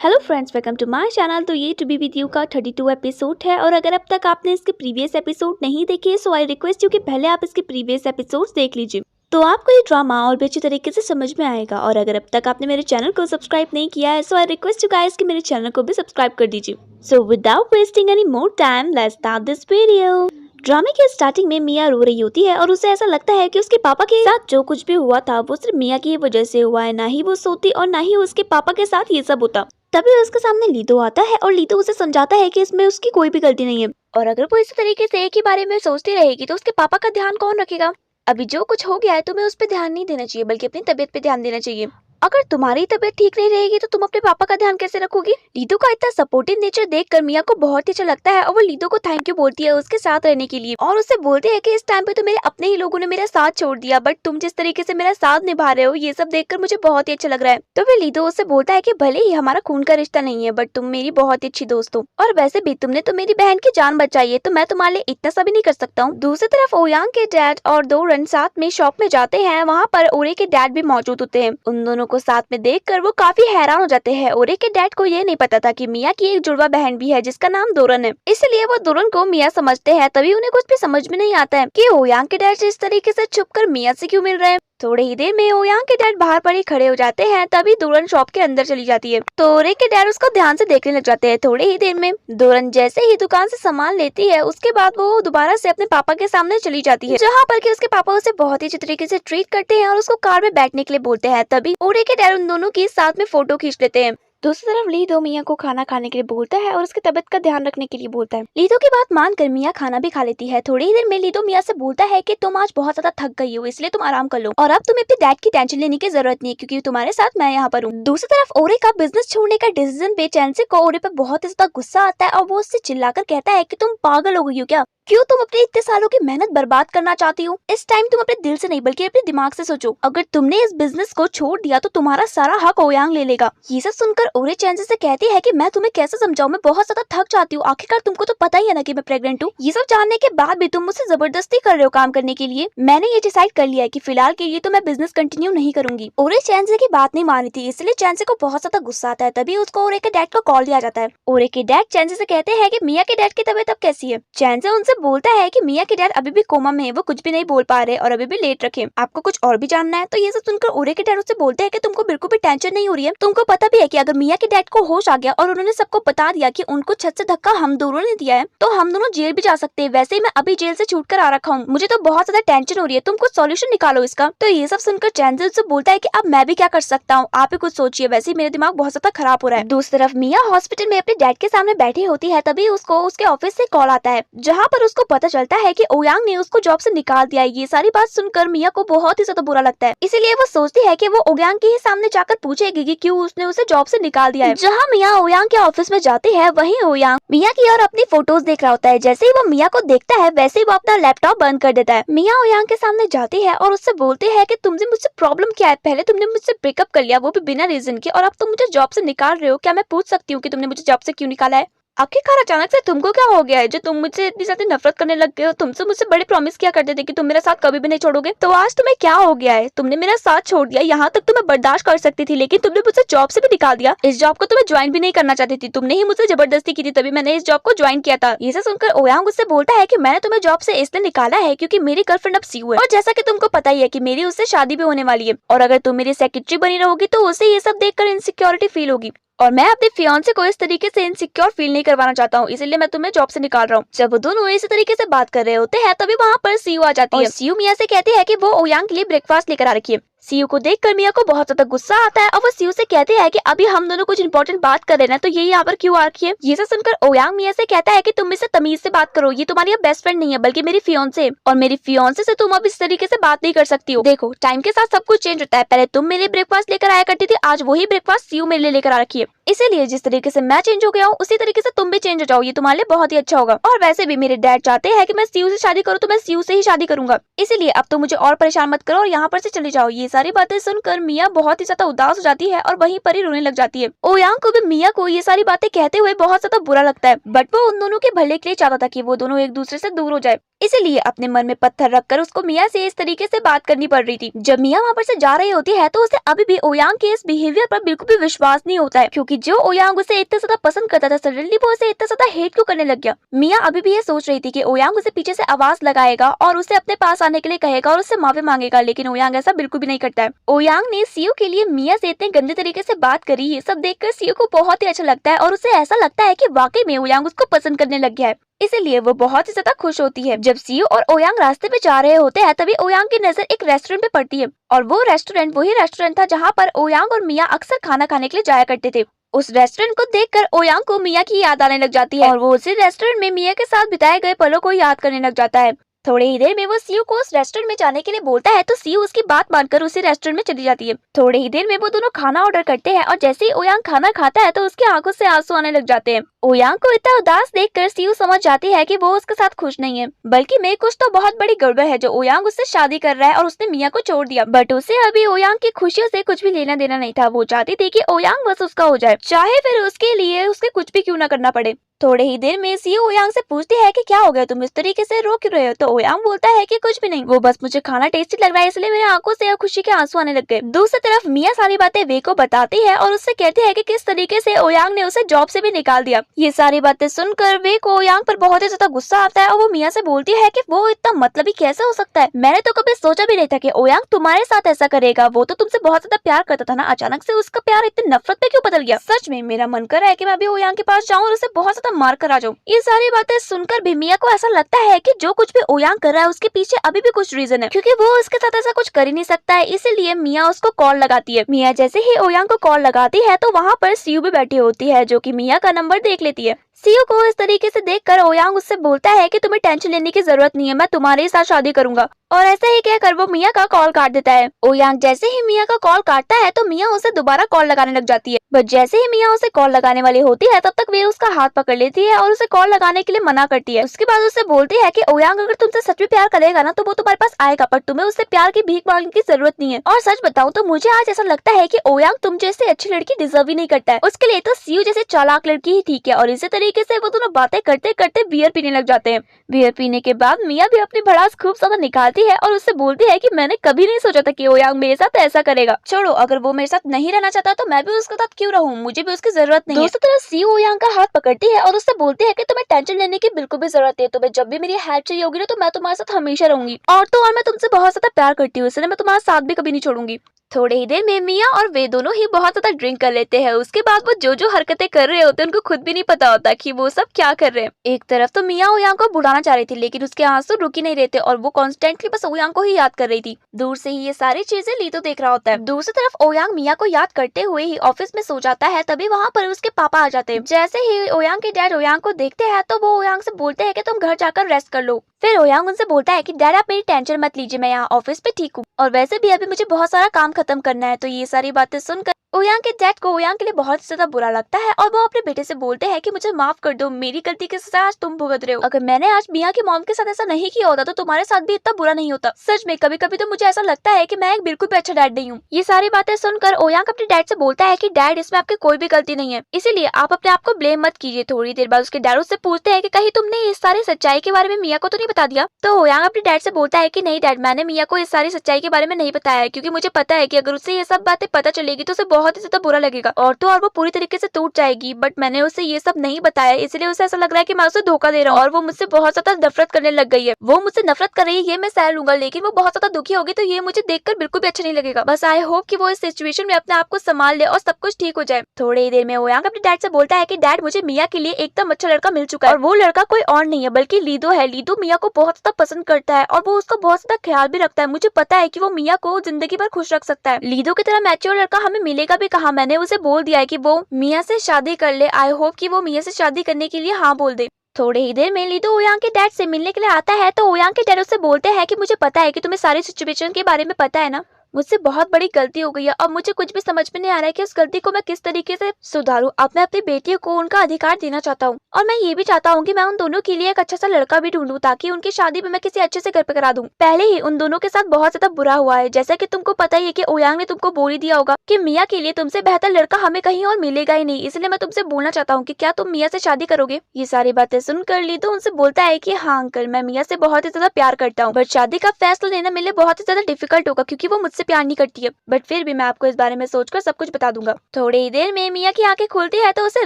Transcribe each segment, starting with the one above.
Hello friends, welcome to my channel. तो ये to be with you का 32 episode है और अगर अब तक आपने इसके प्रीवियस एपिसोड नहीं देखे सो आई रिक्वेस्ट यू कि पहले आप इसके प्रीवियस एपिसोड्स देख लीजिए, तो आपको ये ड्रामा और भी अच्छी तरीके से समझ में आएगा। और अगर अब तक आपने मेरे चैनल को सब्सक्राइब नहीं किया है सो आई रिक्वेस्ट यू गाइस कि मेरे चैनल को भी सब्सक्राइब कर दीजिए। So without wasting any more time let's start this video. ड्रामे के स्टार्टिंग में मिया रो रही होती है और उसे ऐसा लगता है कि उसके पापा के साथ जो कुछ भी हुआ था वो सिर्फ मिया की वजह से हुआ है। ना ही वो सोती और ना ही उसके पापा के साथ ये सब होता। तभी उसके सामने लीतो आता है और लीतो उसे समझाता है कि इसमें उसकी कोई भी गलती नहीं है और अगर वो इसी तरीके से एक ही बारे में सोचती रहेगी तो उसके पापा का ध्यान कौन रखेगा। अभी जो कुछ हो गया है तुम्हें उस पर ध्यान नहीं देना चाहिए बल्कि अपनी तबीयत पे ध्यान देना चाहिए। अगर तुम्हारी तबीयत ठीक नहीं रहेगी तो तुम अपने पापा का ध्यान कैसे रखोगी। लीतो का इतना सपोर्टिव नेचर देखकर मिया को बहुत ही अच्छा लगता है और वो लीतो को थैंक यू बोलती है उसके साथ रहने के लिए और उससे बोलते हैं कि इस टाइम पे तो मेरे अपने ही लोगों ने मेरा साथ छोड़ दिया बट तुम जिस तरीके से मेरा साथ निभा रहे हो ये सब देखकर मुझे बहुत ही अच्छा लग रहा है। तो फिर लीतो उससे बोलता है कि भले ही हमारा खून का रिश्ता नहीं है बट तुम मेरी बहुत ही अच्छी दोस्त हो और वैसे भी तुमने तो मेरी बहन की जान बचाई है तो मैं तुम्हारे लिए इतना सा भी नहीं कर सकता हूँ। दूसरी तरफ ओयांग के डैड और दो रन साथ में शॉप में जाते हैं, वहाँ पर ओरे के डैड भी मौजूद होते हैं। उन दोनों को साथ में देखकर वो काफी हैरान हो जाते हैं। ओरे के डैड को ये नहीं पता था कि मिया की एक जुड़वा बहन भी है जिसका नाम दोरन है, इसलिए वो दोरन को मिया समझते हैं। तभी उन्हें कुछ भी समझ में नहीं आता है कि ओयांग के डैड इस तरीके से छुपकर मिया से क्यों मिल रहे हैं। थोड़ी ही देर में ओयांग के डैड बाहर पर ही खड़े हो जाते हैं, तभी दोरन शॉप के अंदर चली जाती है तो ओरे के डैड उसको ध्यान से देखने लग जाते हैं। थोड़ी ही देर में दोरन जैसे ही दुकान से सामान लेती है उसके बाद वो दोबारा से अपने पापा के सामने चली जाती है, जहाँ पर कि उसके पापा उसे बहुत ही अच्छे तरीके से ट्रीट करते हैं और उसको कार में बैठने के लिए बोलते हैं। तभी ओरे के डैड उन दोनों की साथ में फोटो खींच लेते हैं। दूसरी तरफ लीतो मिया को खाना खाने के लिए बोलता है और उसकी तबीयत का ध्यान रखने के लिए बोलता है। लीतो की बात मानकर मिया खाना भी खा लेती है। थोड़ी ही देर में लीतो मिया से बोलता है कि तुम आज बहुत ज्यादा थक गई हो इसलिए तुम आराम कर लो और अब तुम्हें अपने डैड की टेंशन लेने की जरूरत नहीं है क्योंकि तुम्हारे साथ मैं यहाँ पर हूँ। दूसरी तरफ ओरे का बिजनेस छोड़ने का डिसीजन पे चैंसी को ओरे पे बहुत ही ज्यादा गुस्सा आता है और वो उससे चिल्लाकर कहता है कि तुम पागल हो गई हो क्या, क्यों तुम अपने इतने सालों की मेहनत बर्बाद करना चाहती हो। इस टाइम तुम अपने दिल से नहीं बल्कि अपने दिमाग से सोचो, अगर तुमने इस बिजनेस को छोड़ दिया तो तुम्हारा सारा हक ओयांग ले लेगा। ये सब सुनकर ओरे चैंसी से कहती है कि मैं तुम्हें कैसे समझाऊं, मैं बहुत ज्यादा थक जाती हूँ, आखिरकार तुमको तो पता ही है ना कि मैं प्रेग्नेंट हूँ। ये सब जानने के बाद भी तुम मुझसे जबरदस्ती कर रहे हो काम करने के लिए। मैंने ये डिसाइड कर लिया है कि फिलहाल के लिए तो मैं बिजनेस कंटिन्यू नहीं करूंगी। ओरे चैंसी की बात नहीं मानी थी इसलिए चैंसी को बहुत ज्यादा गुस्सा आता है। तभी उसको ओरे के डैड को कॉल दिया जाता है। ओरे के डैड चैंसी से कहते हैं कि मिया के डैड की तबीयत अब कैसी है। चैंसी उनसे बोलता है कि मिया के डैड अभी भी कोमा में है, वो कुछ भी नहीं बोल पा रहे और अभी भी लेट रखे। आपको कुछ और भी जानना है। तो ये सब सुनकर ओरे के डैड उससे बोलते हैं कि तुमको बिल्कुल भी टेंशन नहीं हो रही है, तुमको पता भी है कि अगर मिया के डैड को होश आ गया और उन्होंने सबको बता दिया कि उनको छत से धक्का हम दोनों ने दिया है तो हम दोनों जेल भी जा सकते हैं। वैसे ही मैं अभी जेल से छूट कर आ रखा हूँ, मुझे तो बहुत ज्यादा टेंशन हो रही है, तुम कुछ सॉल्यूशन निकालो इसका। तो ये सब सुनकर चैंसी उससे बोलता है कि अब मैं भी क्या कर सकता हूँ, आप ही कुछ सोचिए, वैसे ही मेरे दिमाग बहुत ज्यादा खराब हो रहा है। दूसरी तरफ मिया हॉस्पिटल में अपने डैड के सामने बैठी होती है, तभी उसको उसके ऑफिस से कॉल आता है जहाँ पर उसको पता चलता है कि ओयांग ने उसको जॉब से निकाल दिया है। ये सारी बात सुनकर मिया को बहुत ही ज्यादा बुरा लगता है, इसीलिए वो सोचती है कि वो ओयांग के ही सामने जाकर पूछेगी कि क्यों उसने उसे जॉब से निकाल दिया है। जहाँ मिया ओयांग के ऑफिस में जाती है वहीं ओयांग मिया की और अपनी फोटोज देख रहा होता है। जैसे ही वो मिया को देखता है वैसे ही वो अपना लैपटॉप बंद कर देता है। मिया ओयांग के सामने जाती है और उससे बोलते हैं कि तुमसे मुझसे प्रॉब्लम क्या है, पहले तुमने मुझसे ब्रेकअप कर लिया वो भी बिना रीजन के और अब तुम मुझे जॉब से निकाल रहे हो, क्या मैं पूछ सकती हूँ कि तुमने मुझे जॉब से क्यों निकाला है। आखिरकार अचानक से तुमको क्या हो गया है जो तुम मुझसे इतनी ज्यादा नफरत करने लग गए हो। तुमसे मुझसे बड़े प्रॉमिस किया करते थे कि तुम मेरा साथ कभी भी नहीं छोड़ोगे, तो आज तुम्हें क्या हो गया है, तुमने मेरा साथ छोड़ दिया। यहाँ तक तो मैं बर्दाश्त कर सकती थी लेकिन तुमने मुझसे जॉब से भी निकाल दिया। इस जॉब को तो मैं ज्वाइन भी नहीं करना चाहती थी, तुमने ही मुझसे जबरदस्ती की थी, तभी मैंने इस जॉब को ज्वाइन किया था। ये सुनकर ओयांग उससे बोलता है कि मैंने तुम्हें जॉब से इसलिए निकाला है क्योंकि मेरी गर्लफ्रेंड अब सीयू है और जैसा कि तुमको पता ही है कि मेरी उससे शादी भी होने वाली है और अगर तुम मेरी सेक्रेटरी बनी रहोगी तो उसे ये सब देखकर इनसिक्योरिटी फील होगी और मैं अपने फियांसे को इस तरीके से इनसिक्योर फील नहीं करवाना चाहता हूँ, इसलिए मैं तुम्हें जॉब से निकाल रहा हूँ। जब वो दोनों इसी तरीके से बात कर रहे होते हैं तभी वहाँ पर सीयू आ जाती है। सीयू मिया से कहती है कि वो ओयांग के लिए ब्रेकफास्ट लेकर आ रखी है। सीयू को देखकर मिया को बहुत ज्यादा गुस्सा आता है और वो सीयू से कहते हैं कि अभी हम दोनों कुछ इंपॉर्टेंट बात कर रहे हैं तो ये यहाँ पर क्यों आ रखी है। ये सब सुनकर ओयांग मिया से कहता है कि तुम इससे तमीज से बात करो, ये तुम्हारी अब बेस्ट फ्रेंड नहीं है बल्कि मेरी फियांसे और मेरी फियांसे से तुम अब इस तरीके से बात नहीं कर सकती हो। देखो टाइम के साथ सब कुछ चेंज होता है, पहले तुम मेरे ब्रेकफास्ट लेकर आया करती थी, आज वही ब्रेकफास्ट सीयू मेरे लिए लेकर आ रखी है, इसीलिए जिस तरीके से मैं चेंज हो गया हूँ उसी तरीके से तुम भी चेंज हो जाओ, ये तुम्हारे लिए बहुत ही अच्छा होगा। और वैसे भी मेरे डैड चाहते हैं कि मैं सीयू से शादी करूँ तो मैं सीयू से ही शादी करूंगा, इसीलिए अब तो मुझे और परेशान मत करो और यहाँ पर से चले जाओ। ये सारी बातें सुनकर मिया बहुत ही ज्यादा उदास हो जाती है और वहीं पर ही रोने लग जाती है। ओयांग को भी मिया को ये सारी बातें कहते हुए बहुत ज्यादा बुरा लगता है बट वो उन दोनों के भले के लिए चाहता था कि वो दोनों एक दूसरे से दूर हो जाए, इसीलिए अपने मन में पत्थर रखकर उसको मिया से इस तरीके से बात करनी पड़ रही थी। जब मिया वहाँ पर से जा रही होती है तो उसे अभी भी ओयांग के इस बिहेवियर पर बिल्कुल भी विश्वास नहीं होता है, क्योंकि जो ओयांग उसे इतना ज्यादा पसंद करता था सडनली वो उसे इतना ज्यादा हेट क्यों करने लग गया। मिया अभी भी ये सोच रही थी कि ओयांग उसे पीछे से आवाज लगाएगा और उसे अपने पास आने के लिए कहेगा और उससे माफी मांगेगा, लेकिन ओयांग ऐसा बिल्कुल भी नहीं करता है। ओयांग ने सीयू के लिए मिया से इतने गंदे तरीके से बात करी, ये सब देखकर सीयू को बहुत ही अच्छा लगता है और उसे ऐसा लगता है कि वाकई में ओयांग उसको पसंद करने लग गया है। इसीलिए वो बहुत ही ज्यादा खुश होती है। जब सीयू और ओयांग रास्ते पे जा रहे होते हैं तभी ओयांग की नजर एक रेस्टोरेंट पे पड़ती है और वो रेस्टोरेंट वही रेस्टोरेंट था जहाँ पर ओयांग और मिया अक्सर खाना खाने के लिए जाया करते थे। उस रेस्टोरेंट को देखकर ओयांग को मिया की याद आने लग जाती है और वो उसी रेस्टोरेंट में मिया के साथ बिताए गए पलों को याद करने लग जाता है। थोड़ी ही देर में वो सीयू को उस रेस्टोरेंट में जाने के लिए बोलता है तो सीयू उसकी बात मानकर उसी रेस्टोरेंट में चली जाती है। थोड़ी ही देर में वो दोनों खाना ऑर्डर करते हैं और जैसे ही ओयांग खाना खाता है तो उसकी आंखों से आंसू आने लग जाते हैं। ओयांग को इतना उदास देखकर सीयू समझ जाती है कि वो उसके साथ खुश नहीं है, बल्कि में कुछ तो बहुत बड़ी गड़बड़ है जो ओयांग उससे शादी कर रहा है और उसने मिया को छोड़ दिया। बट उसे अभी ओयांग की खुशियों से कुछ भी लेना देना नहीं था। वो चाहती थी कि ओयांग बस उसका हो जाए, चाहे फिर उसके लिए उसके कुछ भी क्यों ना करना पड़े। थोड़े ही देर में सीयू ओयांग से पूछती है कि क्या हो गया, तुम इस तरीके से रो क्यों रहे हो। तो ओयांग बोलता है कि कुछ भी नहीं, वो बस मुझे खाना टेस्टी लग रहा है इसलिए मेरी आंखों से खुशी के आंसू आने लग गए। दूसरी तरफ मिया सारी बातें वे को बताती है और उससे कहती है कि किस तरीके से ओयांग ने उसे जॉब से भी निकाल दिया। ये सारी बातें सुनकर वे को ओयांग पर बहुत ही ज्यादा गुस्सा आता है और वो मिया से बोलती है कि वो इतना मतलबी कैसे हो सकता है, मैंने तो कभी सोचा भी नहीं था कि ओयांग तुम्हारे साथ ऐसा करेगा, वो तो तुमसे बहुत ज्यादा प्यार करता था ना, अचानक से उसका प्यार इतनी नफरत पे क्यों बदल गया। सच में मेरा मन कर रहा है कि मैं अभी ओयांग के पास जाऊँ और उसे बहुत ज्यादा मार कर आ जाऊँ। ये सारी बातें सुनकर भी मिया को ऐसा लगता है कि जो कुछ भी ओयांग कर रहा है उसके पीछे अभी भी कुछ रीजन है, क्योंकि वो उसके साथ ऐसा कुछ कर ही नहीं सकता है। इसीलिए मिया उसको कॉल लगाती है। मिया जैसे ही ओयांग को कॉल लगाती है तो वहाँ पर सीयू भी बैठी होती है जो कि मिया का नंबर देख लेती है। सीयू को इस तरीके से देखकर ओयांग उससे बोलता है कि तुम्हें टेंशन लेने की जरूरत नहीं है, मैं तुम्हारे साथ शादी करूंगा। और ऐसे ही कहकर वो मिया का कॉल काट देता है। ओयांग जैसे ही मिया का कॉल काटता है तो मिया उसे दोबारा कॉल लगाने लग जाती है, बट जैसे ही मिया उसे कॉल लगाने वाली होती है तब तक वे उसका हाथ पकड़ लेती है और उसे कॉल लगाने के लिए मना करती है। उसके बाद उसे बोलती है कि ओयांग अगर तुमसे सच में प्यार करेगा ना तो वो तुम्हारे पास आएगा, पर तुम्हें उससे प्यार की भीख मांगने की जरूरत नहीं है। और सच बताऊं तो मुझे आज ऐसा लगता है कि ओयांग तुम जैसे अच्छी लड़की डिजर्व ही नहीं करता है, उसके लिए तो सीयू जैसे चालाक लड़की ही ठीक है। और इसी तरीके से वो दोनों बातें करते करते बियर पीने लग जाते हैं। बियर पीने के बाद मिया भी अपनी भड़ास खूब ज्यादा निकालती है और उससे बोलती है कि मैंने कभी नहीं सोचा था कि ओयांग मेरे साथ ऐसा करेगा। छोड़ो, अगर वो मेरे साथ नहीं रहना चाहता तो मैं भी उसके साथ क्यों रहूं, मुझे भी उसकी जरूरत नहीं है। दूसरी तरफ सीयू ओयांग का हाथ पकड़ती है और उससे बोलती है कि तुम्हें टेंशन लेने की बिल्कुल भी जरूरत है, तुम्हें जब भी मेरी हेल्प चाहिए होगी ना तो मैं तुम्हारे साथ हमेशा रहूंगी, और मैं तुमसे बहुत ज्यादा प्यार करती हूँ, इसलिए मैं तुम्हारा साथ भी कभी नहीं छोड़ूंगी। थोड़े ही देर में मिया और वे दोनों ही बहुत ज्यादा ड्रिंक कर लेते हैं। उसके बाद वो जो हरकतें कर रहे होते हैं उनको खुद भी नहीं पता होता कि वो सब क्या कर रहे हैं। एक तरफ तो मिया ओयांग को बुलाना चाह रही थी लेकिन उसके आंसू रुक ही नहीं रहते और वो कॉन्स्टेंटली बस ओयांग को ही याद कर रही थी। दूर से ही ये सारी चीजें लीतो देख रहा होता है। दूसरी तरफ ओयांग मिया को याद करते हुए ही ऑफिस में सो जाता है, तभी वहाँ पर उसके पापा आ जाते हैं। जैसे ही ओयांग के डैड ओयांग को देखते हैं तो वो ओयांग से बोलते हैं कि तुम घर जाकर रेस्ट कर लो। फिर ओयांग उनसे बोलता है कि डैड आप मेरी टेंशन मत लीजिए, मैं यहाँ ऑफिस पे ठीक हूँ और वैसे भी अभी मुझे बहुत सारा काम खत्म करना है। तो ये सारी बातें सुनकर ओयांग के डैड को ओयांग के लिए बहुत ज्यादा बुरा लगता है और वो अपने बेटे से बोलते हैं कि मुझे माफ कर दो, मेरी गलती की सजा आज तुम भुगत रहे हो। अगर मैंने आज मिया की मॉम के साथ ऐसा नहीं किया होता तो तुम्हारे साथ भी इतना बुरा नहीं होता। सच में कभी कभी तो मुझे ऐसा लगता है कि मैं एक बिल्कुल भी अच्छा डैड नहीं हूँ। ये सारी बातें सुनकर ओयांग अपने डैड से बोलता है कि डैड इसमें आपकी कोई भी गलती नहीं है, इसीलिए आप अपने आप को ब्लेम मत कीजिए। थोड़ी देर बाद उसके डैड उससे पूछते हैं कि कहीं तुमने इस सारी सच्चाई के बारे में मिया को तो नहीं बता दिया। तो ओयांग अपने डैड से बोलता है कि नहीं डैड, मैंने मिया को इस सारी सच्चाई के बारे में नहीं बताया है, क्योंकि मुझे पता है कि अगर उसे ये सब बातें पता चलेगी तो उसे बहुत ही ज्यादा बुरा लगेगा और वो पूरी तरीके से टूट जाएगी। बट मैंने उसे ये सब नहीं बताया, इसलिए उसे ऐसा लग रहा है कि मैं उसे धोखा दे रहा हूँ और वो मुझसे बहुत ज्यादा नफरत करने लग गई है। वो मुझसे नफरत कर रही है ये मैं सह लूंगा, लेकिन वो बहुत ज्यादा दुखी होगी तो ये मुझे देखकर बिल्कुल भी अच्छा नहीं लगेगा। बस आई होप कि वो इस सिचुएशन में अपने आप को संभाल ले और सब कुछ ठीक हो जाए। थोड़ी ही देर में ओयांग अपने डैड से बोलता है कि डैड मुझे मिया के लिए एकदम अच्छा लड़का मिल चुका है और वो लड़का कोई और नहीं है बल्कि लीदो है। लीदो मिया को बहुत ज्यादा पसंद करता है और वो उसका बहुत ज्यादा ख्याल भी रखता है। मुझे पता है कि वो मिया को जिंदगी भर खुश रख सकता है। लीदो की तरह मैच्योर लड़का हमें मिलेगा भी कहाँ, मैंने उसे बोल दिया है कि वो मिया से शादी कर ले। आई होप कि वो मिया से शादी करने के लिए हाँ बोल दे। थोड़े ही देर में लीदो ओयांग के डैड से मिलने के लिए आता है तो ओयांग के डैड उससे बोलते हैं कि मुझे पता है कि तुम्हें सारी सिचुएशन के बारे में पता है ना। मुझसे बहुत बड़ी गलती हो गई है। अब मुझे कुछ भी समझ में नहीं आ रहा है कि उस गलती को मैं किस तरीके से सुधारूं। अब मैं अपनी बेटियों को उनका अधिकार देना चाहता हूँ और मैं ये भी चाहता हूँ कि मैं उन दोनों के लिए एक अच्छा सा लड़का भी ढूंढूं ताकि उनकी शादी भी मैं किसी अच्छे से घर पे करा दूं। पहले ही उन दोनों के साथ बहुत ज्यादा बुरा हुआ है, जैसा कि तुमको पता ही है कि ओयांग ने तुमको बोल ही दिया होगा कि मिया के लिए तुमसे बेहतर लड़का हमें कहीं और मिलेगा ही नहीं। इसलिए मैं तुमसे बोलना चाहता हूँ कि क्या तुम मिया से शादी करोगे। ये सारी बातें सुनकर लीदो उनसे बोलता है कि हाँ अंकल, मैं मिया से बहुत ही ज्यादा प्यार करता हूँ, बट शादी का फैसला लेना मेरे लिए बहुत ही ज्यादा डिफिकल्ट होगा क्योंकि वो मुझसे प्यार नहीं करती है। बट फिर भी मैं आपको इस बारे में सोचकर सब कुछ बता दूंगा। थोड़ी ही देर में मिया की आंखें खुलती है तो उसे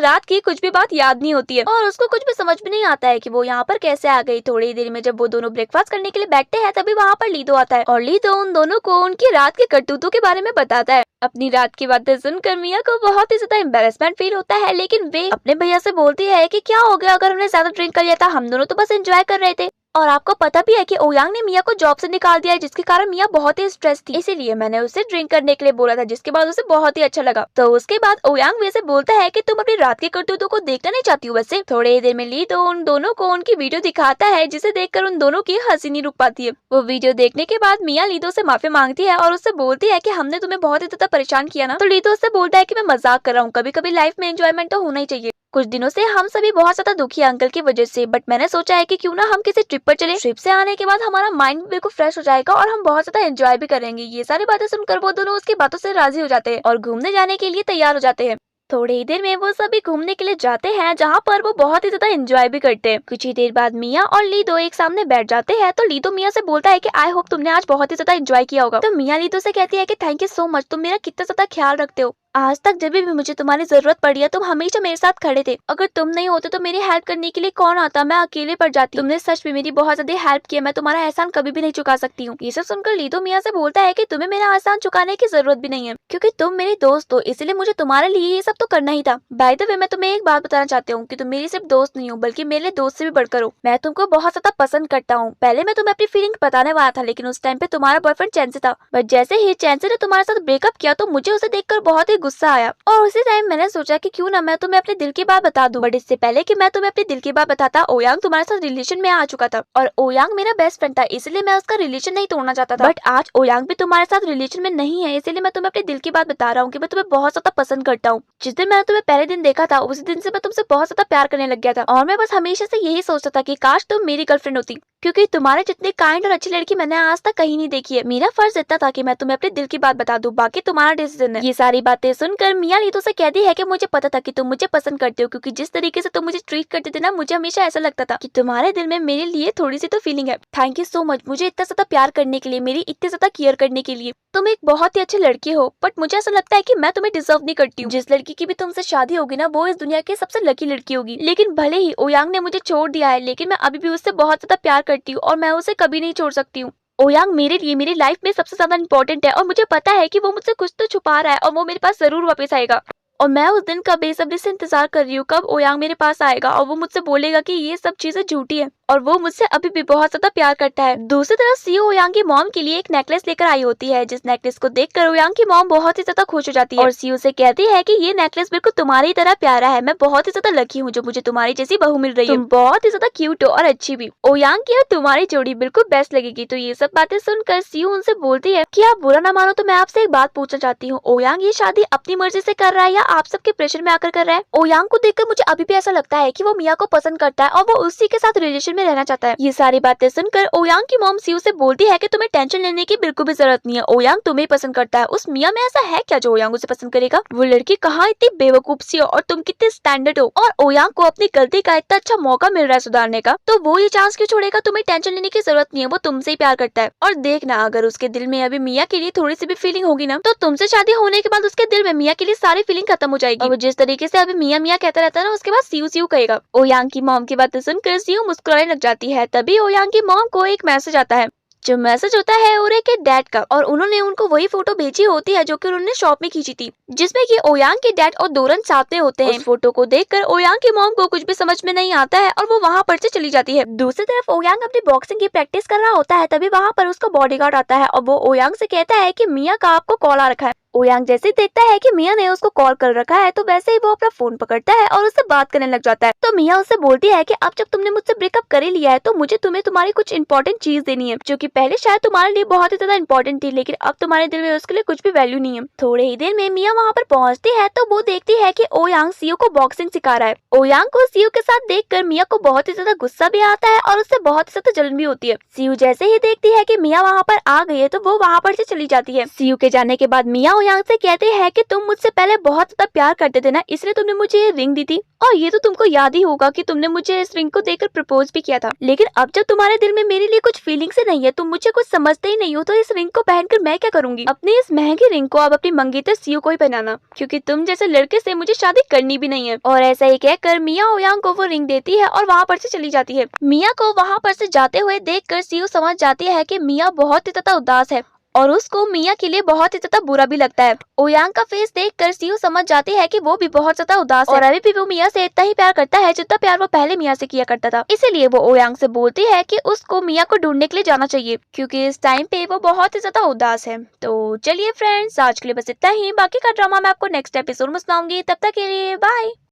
रात की कुछ भी बात याद नहीं होती है और उसको कुछ भी समझ में नहीं आता है कि वो यहाँ पर कैसे आ गई। थोड़ी ही देर में जब वो दोनों ब्रेकफास्ट करने के लिए बैठते हैं तभी वहाँ पर लीदो आता है और लीदो उन दोनों को उनकी रात के करतूतों के बारे में बताता है। अपनी रात की बातें सुनकर मिया को बहुत ही ज्यादा एम्बेरसमेंट फील होता है, लेकिन वे अपने भैया से बोलती है कि क्या हो गया अगर हमने ज्यादा ड्रिंक कर लिया था, हम दोनों तो बस एंजॉय कर रहे थे। और आपको पता भी है कि ओयांग ने मिया को जॉब से निकाल दिया है जिसके कारण मिया बहुत ही स्ट्रेस थी, इसीलिए मैंने उसे ड्रिंक करने के लिए बोला था, जिसके बाद उसे बहुत ही अच्छा लगा। तो उसके बाद ओयांग वैसे बोलता है कि तुम अपनी रात की करतूतों को देखना नहीं चाहती हो। वैसे थोड़ी देर में ली तो उन दोनों को उनकी वीडियो दिखाता है जिसे देखकर उन दोनों की हंसी नहीं रुक पाती है। वो वीडियो देखने के बाद मिया लीदो से माफी मांगती है और उससे बोलती है कि हमने तुम्हें बहुत ही ज्यादा परेशान किया ना। तो लीदो उससे बोलता है कि मैं मजाक कर रहा हूँ, कभी कभी लाइफ में एंजॉयमेंट तो होना ही चाहिए। कुछ दिनों से हम सभी बहुत ज्यादा दुखी हैं अंकल की वजह से, बट मैंने सोचा है कि क्यों ना हम किसी ट्रिप पर चले। ट्रिप से आने के बाद हमारा माइंड बिल्कुल फ्रेश हो जाएगा और हम बहुत ज्यादा एंजॉय भी करेंगे। ये सारी बातें सुनकर वो दोनों उसकी बातों से राजी हो जाते हैं और घूमने जाने के लिए तैयार हो जाते हैं। थोड़ी ही देर में वो सभी घूमने के लिए जाते हैं जहाँ पर वो बहुत ही ज्यादा एंजॉय भी करते हैं। कुछ ही देर बाद मिया और लीदो एक सामने बैठ जाते हैं तो लीदो मिया से बोलता है कि आई होप तुमने आज बहुत ही ज्यादा एंजॉय किया होगा। तो मिया लीदो से कहती है कि थैंक यू सो मच, तुम मेरा कितना ज्यादा ख्याल रखते हो। आज तक जब भी मुझे तुम्हारी जरूरत पड़ी है तुम हमेशा मेरे साथ खड़े थे। अगर तुम नहीं होते तो मेरी हेल्प करने के लिए कौन आता, मैं अकेले पड़ जाती। तुमने सच में मेरी बहुत ज्यादा हेल्प की है, मैं तुम्हारा एहसान कभी भी नहीं चुका सकती हूँ। ये सब सुनकर लीदो मिया से बोलता है कि तुम्हें मेरा एहसान चुकाने की जरूरत भी नहीं है क्योंकि तुम मेरी दोस्त हो, इसलिए मुझे तुम्हारे लिए ये सब तो करना ही था। बाय द वे मैं तुम्हें एक बात बताना चाहती हूँ कि तुम मेरी सिर्फ दोस्त नहीं हो बल्कि मेरे लिए दोस्त से भी बढ़कर हो। मैं तुमको बहुत ज्यादा पसंद करता हूँ। पहले मैं तुम्हें अपनी फीलिंग बताने वाला था लेकिन उस टाइम पे तुम्हारा बॉयफ्रेंड चैंसी था, बट जैसे ही चैंसी ने तुम्हारे साथ ब्रेकअप किया तो मुझे उसे देखकर बहुत ही गुस्सा आया और उसी टाइम मैंने सोचा कि क्यों ना मैं तुम्हें अपने दिल की बात बता दूं। बट इससे पहले कि मैं तुम्हें अपने दिल की बात बताता, ओयांग तुम्हारे साथ रिलेशन में आ चुका था और ओयांग मेरा बेस्ट फ्रेंड था, इसलिए मैं उसका रिलेशन नहीं तोड़ना चाहता था। बट आज ओयांग भी तुम्हारे साथ रिलेशन में नहीं है, इसलिए मैं तुम्हें अपने दिल की बात बता रहा हूँ कि मैं तुम्हें बहुत ज्यादा पसंद करता हूँ। जिस दिन मैंने तुम्हें पहले दिन देखा था उसी दिन से मैं तुमसे बहुत ज्यादा प्यार करने लग गया था और मैं बस हमेशा से यही सोचता था कि काश तुम मेरी गर्लफ्रेंड होती, क्योंकि तुम्हारे जितनी काइंड और अच्छी लड़की मैंने आज तक कहीं नहीं देखी है। मेरा फर्ज इतना था कि मैं तुम्हें अपने दिल की बात बता दूं, बाकी तुम्हारा डिसीजन है। ये सारी बातें सुनकर मिया लीदो से कहती है कि मुझे पता था कि तुम मुझे पसंद करते हो, क्योंकि जिस तरीके से तुम मुझे ट्रीट करते थे ना, मुझे हमेशा ऐसा लगता था कि तुम्हारे दिल में मेरे लिए थोड़ी सी तो फीलिंग है। थैंक यू सो मच मुझे इतना ज्यादा प्यार करने के लिए, मेरी इतनी ज्यादा केयर करने के लिए। तुम एक बहुत ही अच्छी लड़की हो, बट मुझे ऐसा लगता है कि मैं तुम्हें डिजर्व नहीं करती हूँ। जिस लड़की की भी तुमसे शादी होगी ना, वो इस दुनिया की सबसे लकी लड़की होगी। लेकिन भले ही ओयांग ने मुझे छोड़ दिया है, लेकिन मैं अभी भी उससे बहुत ज्यादा प्यार करती हूँ और मैं उसे कभी नहीं छोड़ सकती हूँ। ओयांग मेरे लिए मेरी लाइफ में सबसे ज्यादा इंपॉर्टेंट है और मुझे पता है कि वो मुझसे कुछ तो छुपा रहा है और वो मेरे पास जरूर वापस आएगा। और मैं उस दिन का बेसब्री से इंतजार कर रही हूँ कब ओयांग मेरे पास आएगा और वो मुझसे बोलेगा कि ये सब चीजें झूठी है और वो मुझसे अभी भी बहुत ज्यादा प्यार करता है। दूसरी तरफ सीओ ओयांग की मॉम के लिए एक नेकलेस लेकर आई होती है, जिस नेकलेस को देखकर ओयांग की मॉम बहुत ही ज्यादा खुश हो जाती है और सीओ से कहती है कि ये नेकलेस बिल्कुल तुम्हारी तरह प्यारा है, मैं बहुत ही ज्यादा लकी हूँ जो मुझे तुम्हारी जैसी बहू मिल रही है। तुम बहुत ही ज्यादा क्यूट हो और अच्छी भी। ओयांग की और तुम्हारी जोड़ी बिल्कुल बेस्ट लगेगी। तो ये सब बातें सुनकर सीओ उनसे बोलती है कि आप बुरा ना मानो तो मैं आपसे एक बात पूछना चाहती हूँ, ओयांग ये शादी अपनी मर्जी से कर रहा है या आप सबके प्रेशर में आकर कर रहा है? ओयांग को देखकर मुझे अभी भी ऐसा लगता है कि वो मिया को पसंद करता है और वो उसी के साथ रिलेशन में रहना चाहता है। ये सारी बातें सुनकर ओयांग की मॉम सीयू से बोलती है कि तुम्हें टेंशन लेने की बिल्कुल भी जरूरत नहीं है, ओयांग तुम्हें पसंद करता है। उस मिया में ऐसा है क्या जो ओयांग उसे पसंद करेगा? वो लड़की कहाँ इतनी बेवकूफ सी हो और तुम कितने स्टैंडर्ड हो, और ओयांग को अपनी गलती का इतना अच्छा मौका मिल रहा है सुधारने का, तो वो ये चांस क्यों छोड़ेगा? तुम्हें टेंशन लेने की जरूरत नहीं है, वो तुमसे ही प्यार करता है। और देखना अगर उसके दिल में अभी मिया के लिए थोड़ी सी भी फीलिंग होगी ना, तो तुमसे शादी होने के बाद उसके दिल में मिया के लिए सारी फीलिंग खत्म हो जाएगी। और वो जिस तरीके से अभी मिया मिया कहता रहता है ना, उसके बाद सीयू सीयू कहेगा। ओयांग की मॉम की बातें सुनकर सीयू मुस्कुराने लग जाती है। तभी ओयांग की मॉम को एक मैसेज आता है, जो मैसेज होता है ओरे के डैड का, और उन्होंने उनको वही फोटो भेजी होती है जो कि उन्होंने शॉप में खींची थी, जिसमें कि ओयांग के डैड और दोरन साथ में होते हैं। उस फोटो को देखकर ओयांग की मॉम को कुछ भी समझ में नहीं आता है और वो वहाँ पर से चली जाती है। दूसरी तरफ ओयांग अपनी बॉक्सिंग की प्रैक्टिस कर रहा होता है, तभी वहाँ पर उसका बॉडीगार्ड आता है और वो ओयांग से कहता है कि मिया का आपको कॉल आ रखा है। ओयांग जैसे ही देखता है कि मिया ने उसको कॉल कर रखा है तो वैसे ही वो अपना फोन पकड़ता है और उससे बात करने लग जाता है। तो मिया उससे बोलती है कि अब जब तुमने मुझसे ब्रेकअप कर ही लिया है तो मुझे तुम्हें तुम्हारी कुछ इंपॉर्टेंट चीज देनी है, जो कि पहले शायद तुम्हारे लिए बहुत ही ज्यादा इंपॉर्टेंट थी, लेकिन अब तुम्हारे दिल में उसके लिए कुछ भी वैल्यू नहीं है। थोड़े ही देर में मिया वहाँ पर पहुँचती है तो वो देखती है कि ओयांग सियो को बॉक्सिंग सिखा रहा है। ओयांग को सियो के साथ देखकर मिया को बहुत ही ज्यादा गुस्सा भी आता है और उससे बहुत ही ज्यादा जलन भी होती है। सियो जैसे ही देखती है कि मिया वहाँ पर आ गई है तो वो वहाँ पर से चली जाती है। सियो के जाने के बाद मिया ओयांग से कहते हैं कि तुम मुझसे पहले बहुत ज्यादा प्यार करते थे ना, इसलिए तुमने मुझे ये रिंग दी थी, और ये तो तुमको याद ही होगा कि तुमने मुझे इस रिंग को देकर प्रपोज भी किया था। लेकिन अब जब तुम्हारे दिल में मेरे लिए कुछ फीलिंग्स ही नहीं है, तुम मुझे कुछ समझते ही नहीं हो, तो इस रिंग को पहनकर मैं क्या करूंगी? अपनी इस महंगी रिंग को अब अपनी मंगेतर सियो को ही पहनाना, क्योंकि तुम जैसे लड़के से मुझे शादी करनी भी नहीं है। और ऐसा ही कहकर मिया ओयांग को वो रिंग देती है और वहाँ पर से चली जाती है। मिया को वहाँ पर से जाते हुए देखकर सियो समझ जाती है कि मिया बहुत ही ज्यादा उदास है और उसको मिया के लिए बहुत ही ज्यादा बुरा भी लगता है। ओयांग का फेस देखकर सियो समझ जाती है कि वो भी बहुत ज्यादा उदास है और अभी भी वो मिया से इतना ही प्यार करता है जितना प्यार वो पहले मिया से किया करता था। इसीलिए वो ओयांग से बोलती है कि उसको मिया को ढूंढने के लिए जाना चाहिए, क्योंकि इस टाइम पे वो बहुत ही ज्यादा उदास है। तो चलिए फ्रेंड्स, आज के लिए बस इतना ही। बाकी का ड्रामा मैं आपको नेक्स्ट एपिसोड में सुनाऊंगी। तब तक के लिए बाय।